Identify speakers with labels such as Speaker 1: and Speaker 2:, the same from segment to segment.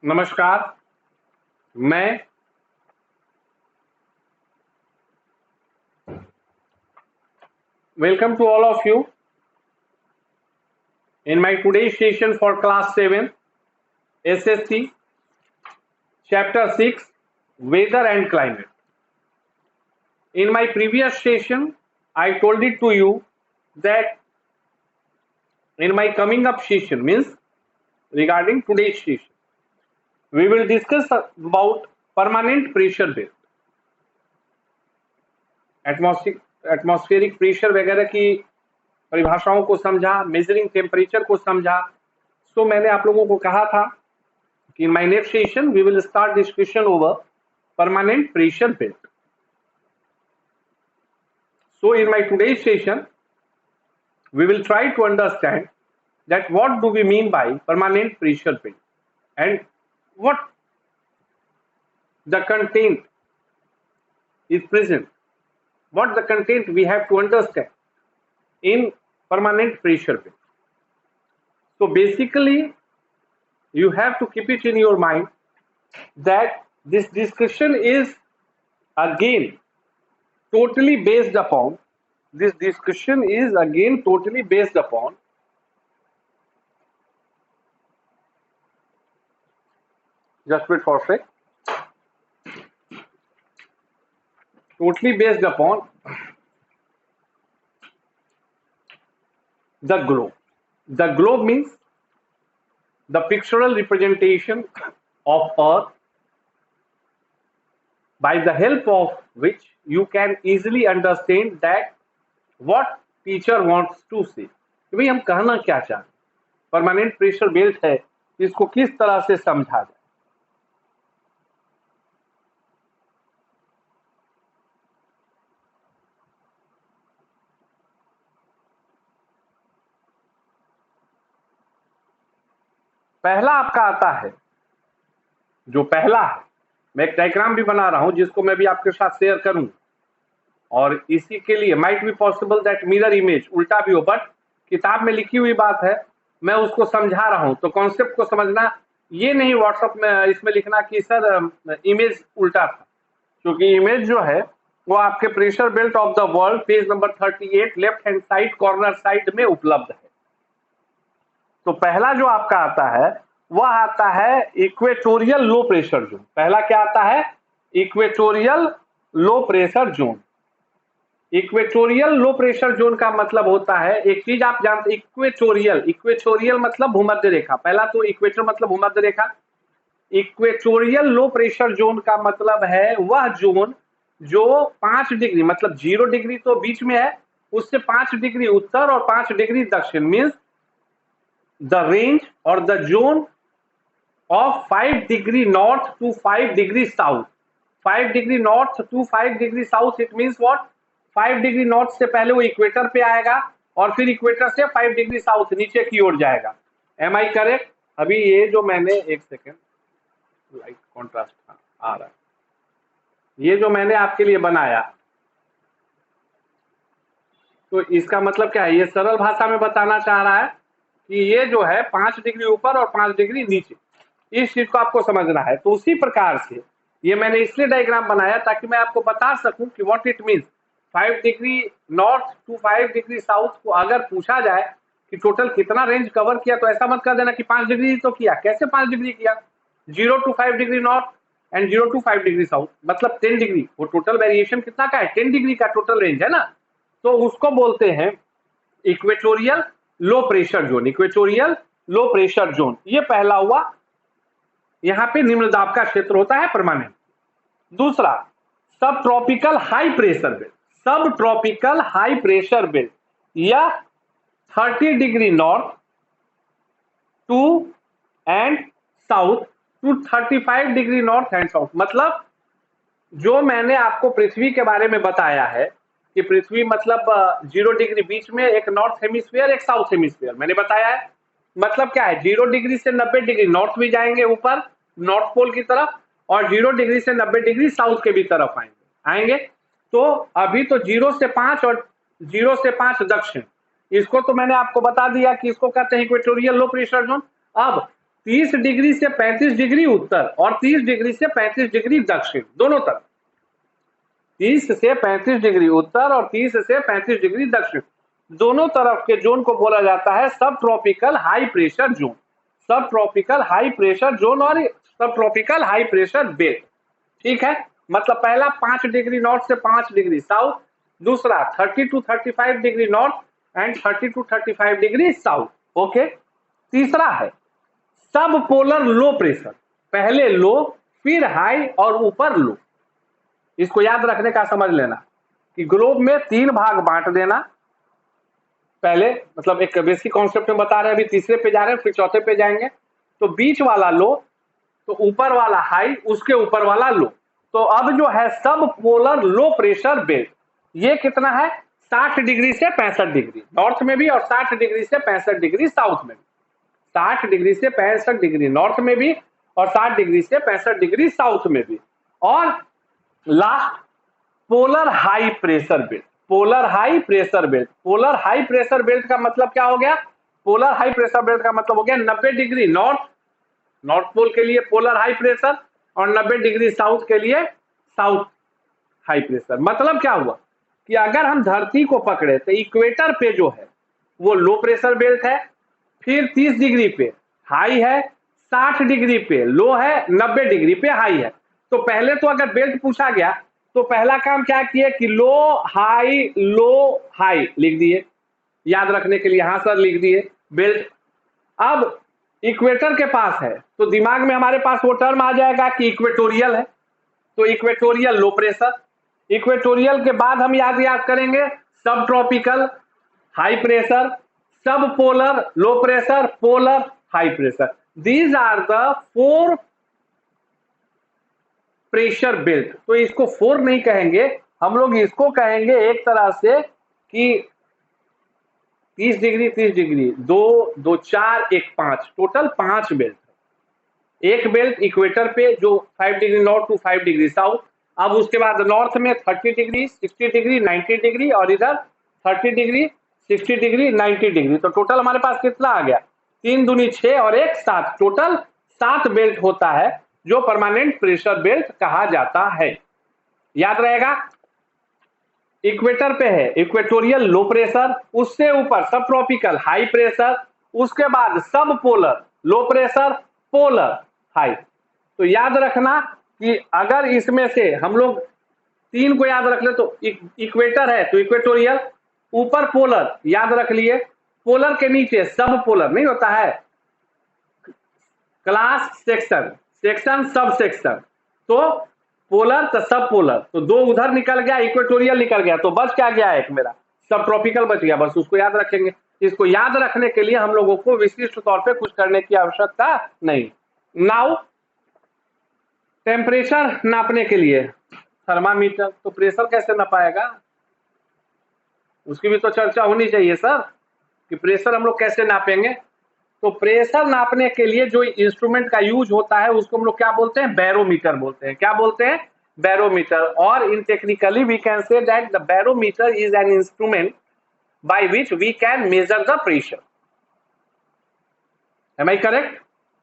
Speaker 1: नमस्कार। मैं welcome to all of you in my today's session for class 7 SSC chapter 6 weather and climate. In my previous session I told it to you that in my coming up session, means regarding today's session, we will discuss about permanent pressure belt, atmospheric pressure वगैरह की परिभाषाओं को समझा, measuring temperature को समझा। सो मैंने आप लोगों को कहा था कि in my next session we will start discussion over permanent pressure belt. So in my today's session we will try to understand that what do we mean by permanent pressure belt and what the content is present, what the content we have to understand in permanent pressure belt. So basically you have to keep it in your mind that this discussion is again totally based upon just wait for a sec, totally based upon the globe. The globe means the pictorial representation of Earth by the help of which you can easily understand that what teacher wants to say. कि भाई हम कहना क्या चाहते हैं, permanent pressure belt है, इसको किस तरह से समझा जाए। पहला आपका आता है, जो पहला है, मैं एक डायग्राम भी बना रहा हूं जिसको मैं भी आपके साथ शेयर करूं, और इसी के लिए might be possible that mirror image उल्टा भी हो, बट किताब में लिखी हुई बात है, मैं उसको समझा रहा हूं, तो कॉन्सेप्ट को समझना, ये नहीं व्हाट्सएप में इसमें लिखना कि सर इमेज उल्टा था, क्योंकि इमेज जो है वो आपके pressure belt of the world page number 38 left hand side corner side में उपलब्ध है। तो पहला जो आपका आता है वह आता है इक्वेटोरियल लो प्रेशर जोन। पहला क्या आता है? Equatorial low pressure zone. Equatorial low pressure zone का मतलब होता है, एक चीज आप जानते, इक्वेटोरियल मतलब भूमध्य रेखा। पहला तो इक्वेटर मतलब भूमध्य रेखा। इक्वेटोरियल लो प्रेशर जोन का मतलब है वह जोन जो 5 डिग्री मतलब 0 डिग्री तो बीच में है, उससे 5 डिग्री उत्तर और 5 डिग्री दक्षिण, means the range or the zone of 5 degree north to 5 degree south. 5 degree north to 5 degree south, it means what? 5 degree north से पहले वो इक्वेटर पे आएगा और फिर इक्वेटर से 5 डिग्री साउथ नीचे की ओर जाएगा। Am I correct? अभी ये जो मैंने, एक सेकेंड, लाइट कॉन्ट्रास्ट आ रहा है, ये जो मैंने आपके लिए बनाया, तो इसका मतलब क्या है? ये सरल भाषा में बताना चाह रहा है कि ये जो है 5 डिग्री ऊपर और 5 डिग्री नीचे, इस चीज को आपको समझना है। तो उसी प्रकार से ये मैंने इसलिए डायग्राम बनाया ताकि मैं आपको बता सकूं कि what it means. 5 degree north to 5 degree south को अगर पूछा जाए कि टोटल कितना रेंज कवर किया, तो ऐसा मत कर देना कि 5 डिग्री तो किया। कैसे 5 डिग्री किया? 0 to 5 degree north and 0 to 5 degree south, मतलब 10 डिग्री। वो टोटल वेरिएशन कितना का है? 10 डिग्री का टोटल रेंज है ना। तो उसको बोलते हैं equatorial low pressure zone. Equatorial low pressure zone, ये पहला हुआ। यहां पे निम्न दाब का क्षेत्र होता है परमानेंट। दूसरा, subtropical high pressure belt. Subtropical high pressure belt या 30 degree north to and south to 35 degree north and south. मतलब जो मैंने आपको पृथ्वी के बारे में बताया है कि पृथ्वी मतलब 0 डिग्री बीच में, एक नॉर्थ हेमिस्फीयर एक साउथ हेमिस्फीयर, मैंने बताया है। मतलब क्या है? 0 डिग्री से 90 डिग्री नॉर्थ भी जाएंगे ऊपर नॉर्थ पोल की तरफ, और 0 डिग्री से 90 डिग्री साउथ के भी तरफ आएंगे। तो अभी तो 0 से 5 और 0 से 5 दक्षिण, इसको तो मैंने आपको बता दिया कि इसको कहते हैं इक्वेटोरियल लो प्रेशर जोन। अब 30 डिग्री से 35 डिग्री उत्तर और 30 डिग्री से 35 डिग्री दक्षिण, दोनों तरफ। 30 से 35 डिग्री उत्तर और 30 से 35 डिग्री दक्षिण, दोनों तरफ के जोन को बोला जाता है सब ट्रॉपिकल हाई प्रेशर जोन। सब ट्रॉपिकल हाई प्रेशर जोन और सब ट्रॉपिकल हाई प्रेशर बेल्ट। ठीक है, मतलब पहला 5 डिग्री नॉर्थ से 5 डिग्री साउथ, दूसरा 30 to 35 degree north and 30 to 35 degree south. Okay, तीसरा है सब पोलर लो प्रेशर, पहले लो फिर हाई और ऊपर लो। इसको याद रखने का समझ लेना कि ग्लोब में 3 भाग बांट देना। पहले मतलब एक बेसिक कॉन्सेप्ट में बता रहे हैं, अभी तीसरे पे जा रहे हैं, फिर चौथे पे जाएंगे। तो बीच वाला लो, तो ऊपर वाला हाई, उसके ऊपर वाला लो। तो अब जो है सब पोलर लो प्रेशर बेल्ट, ये कितना है 60 डिग्री से 65 डिग्री नॉर्थ में भी और 60 डिग्री से 65 डिग्री साउथ में भी। 60 डिग्री से 65 डिग्री नॉर्थ में भी और 60 डिग्री से 65 डिग्री साउथ में भी। और last polar high pressure belt. Polar high pressure belt, polar high pressure belt का मतलब क्या हो गया? पोलर हाई प्रेशर बेल्ट का मतलब हो गया 90 डिग्री नॉर्थ पोल के लिए पोलर हाई प्रेशर और 90 डिग्री साउथ के लिए साउथ हाई प्रेशर। मतलब क्या हुआ कि अगर हम धरती को पकड़े तो इक्वेटर पे जो है वो लो प्रेशर बेल्ट है, फिर 30 डिग्री पे हाई है, 60 डिग्री पे लो है, 90 डिग्री पे हाई है। तो पहले तो अगर बेल्ट पूछा गया तो पहला काम क्या किए कि लो हाई लिख दिए, याद रखने के लिए। हाँ सर लिख दिए बेल्ट। अब इक्वेटर के पास है तो दिमाग में हमारे पास वो टर्म आ जाएगा कि इक्वेटोरियल है, तो इक्वेटोरियल लो प्रेशर। इक्वेटोरियल के बाद हम याद करेंगे subtropical high pressure, subpolar low pressure, polar high pressure. These are the 4 pressure belt. तो इसको 4 नहीं कहेंगे हम लोग, इसको कहेंगे एक तरह से कि 30 डिग्री 30 डिग्री 2 2 4 1 5, टोटल 5 बेल्ट। एक बेल्ट इक्वेटर पे जो 5 degree north to 5 degree south. अब उसके बाद नॉर्थ में 30 डिग्री 60 डिग्री 90 डिग्री और इधर 30 डिग्री 60 डिग्री 90 डिग्री। तो टोटल हमारे पास कितना आ गया? 3 दूनी 6 और 1 7, टोटल 7 बेल्ट होता है जो परमानेंट प्रेशर बेल्ट कहा जाता है। याद रहेगा, इक्वेटर पे है इक्वेटोरियल लो प्रेशर, उससे ऊपर सब ट्रॉपिकल हाई प्रेशर, उसके बाद सब polar low pressure, polar high. तो याद रखना कि अगर इसमें से हम लोग 3 को याद रख ले तो इक्वेटर है तो इक्वेटोरियल, ऊपर पोलर याद रख लिए, पोलर के नीचे सब पोलर नहीं होता है, class section section sub section, तो पोलर तो सब पोलर, तो 2 उधर निकल गया, इक्वेटोरियल निकल गया, तो बच क्या गया एक मेरा सब ट्रॉपिकल बच गया। बस उसको याद रखेंगे। इसको याद रखने के लिए हम लोगों को विशिष्ट तौर पे कुछ करने की आवश्यकता नहीं। नाउ टेम्परेचर नापने के लिए थर्मामीटर, तो प्रेशर कैसे नापाएगा उसकी भी तो चर्चा होनी चाहिए सर, कि प्रेशर हम लोग कैसे नापेंगे। तो प्रेशर नापने के लिए जो इंस्ट्रूमेंट का यूज होता है उसको हम लोग क्या बोलते हैं? बैरोमीटर बोलते हैं। क्या बोलते हैं? बैरोमीटर। और in technically we can say that the barometer is an instrument by which we can measure the pressure. Am I correct?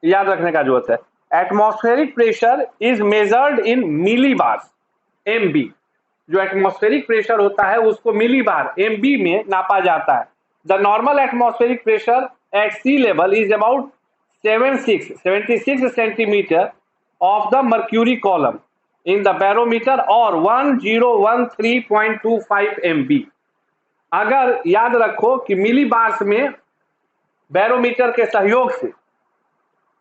Speaker 1: याद रखने का जरूरत है। Atmospheric pressure is measured in millibars, MB। जो एटमॉस्फेरिक प्रेशर होता है उसको मिलीबार MB में नापा जाता है। The normal atmospheric pressure at sea level is about 76 centimeter of the mercury column in the barometer or 1013.25 MB। अगर याद रखो कि मिलीबार्स में बैरोमीटर के सहयोग से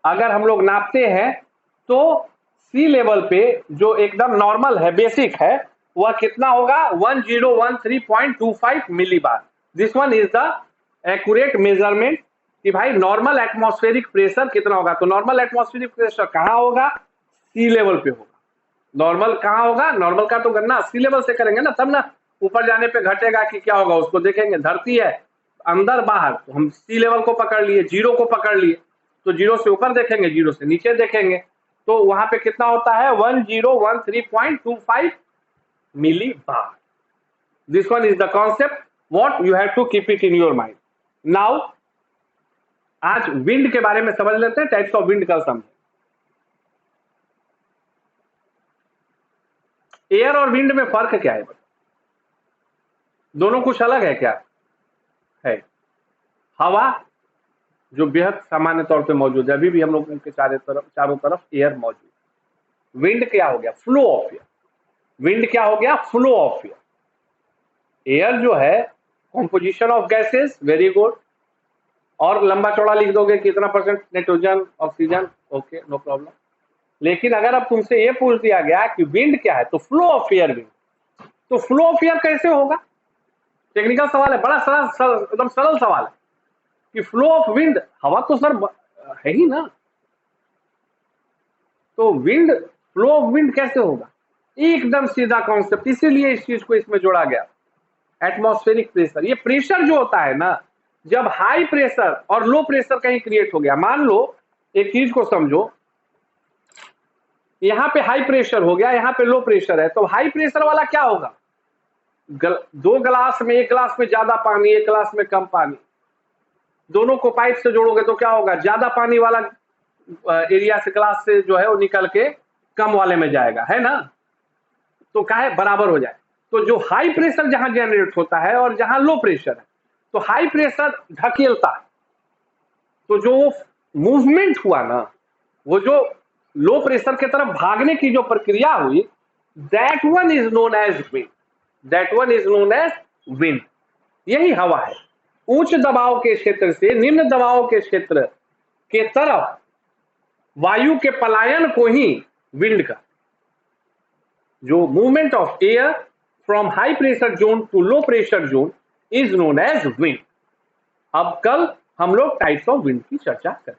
Speaker 1: अगर हम लोग नापते हैं तो सी लेवल पे जो एकदम नॉर्मल है, बेसिक है, वह कितना होगा? 1013.25 millibar. This one is the accurate measurement कि भाई नॉर्मल एटमॉस्फेरिक प्रेशर कितना होगा। तो नॉर्मल एटमॉस्फेरिक प्रेशर कहाँ होगा? सी लेवल पे होगा। नॉर्मल कहाँ होगा? नॉर्मल का तो गणना सी लेवल से करेंगे ना, तब ना ऊपर जाने पे घटेगा कि क्या होगा उसको देखेंगे। धरती है अंदर बाहर, तो हम सी लेवल को पकड़ लिए, 0 को पकड़ लिए, तो 0 से ऊपर देखेंगे, 0 से नीचे देखेंगे, तो वहां पे कितना होता है? 1013.25 millibar. This one is the concept, what you have to keep it in your mind. Now आज विंड के बारे में समझ लेते हैं, टाइप्स ऑफ विंड कल समझे। एयर और विंड में फर्क क्या है? दोनों कुछ अलग है क्या? है। हवा जो बेहद सामान्य तौर पे मौजूद है, अभी भी हम लोगों के चारों तरफ एयर मौजूद। विंड क्या हो गया? Flow of air. विंड क्या हो गया? Flow of air. एयर जो है composition of gases, very good, और लंबा चौड़ा लिख दोगे कितना percent nitrogen, oxygen, okay, no problem. लेकिन अगर अब तुमसे ये पूछ दिया गया कि विंड क्या है, तो फ्लो ऑफ एयर विंड, तो फ्लो ऑफ एयर कैसे होगा? टेक्निकल सवाल है, बड़ा सरल, एकदम सरल सवाल है कि फ्लो ऑफ विंड, हवा तो सर है ही ना, तो विंड, फ्लो ऑफ विंड कैसे होगा? एकदम सीधा कॉन्सेप्ट, इसीलिए इस चीज को इसमें जोड़ा गया। एटमॉस्फेरिक प्रेशर, ये प्रेशर जो होता है ना, जब हाई प्रेशर और लो प्रेशर कहीं क्रिएट हो गया, मान लो एक चीज को समझो, यहां पे हाई प्रेशर हो गया, यहां पे लो प्रेशर है, तो हाई प्रेशर वाला क्या होगा? दो गिलास में, एक गिलास में ज्यादा पानी, एक गिलास में कम पानी, दोनों को पाइप से जोड़ोगे तो क्या होगा? ज्यादा पानी वाला एरिया से, गिलास से जो है वो निकल के कम वाले में जाएगा, है ना? तो क्या है? बराबर हो जाए। तो जो हाई प्रेशर जहां जनरेट होता है और जहां लो प्रेशर है, तो हाई प्रेशर ढकेलता है, तो जो मूवमेंट हुआ ना, वो जो लो प्रेशर की तरफ भागने की जो प्रक्रिया हुई, that one is known as wind. That one is known as wind. यही हवा है। उच्च दबाव के क्षेत्र से निम्न दबाव के क्षेत्र के तरफ वायु के पलायन को ही विंड का, जो movement of air from high pressure zone to low pressure zone is known as wind. अब कल हम लोग टाइप्स ऑफ विंड की चर्चा करें।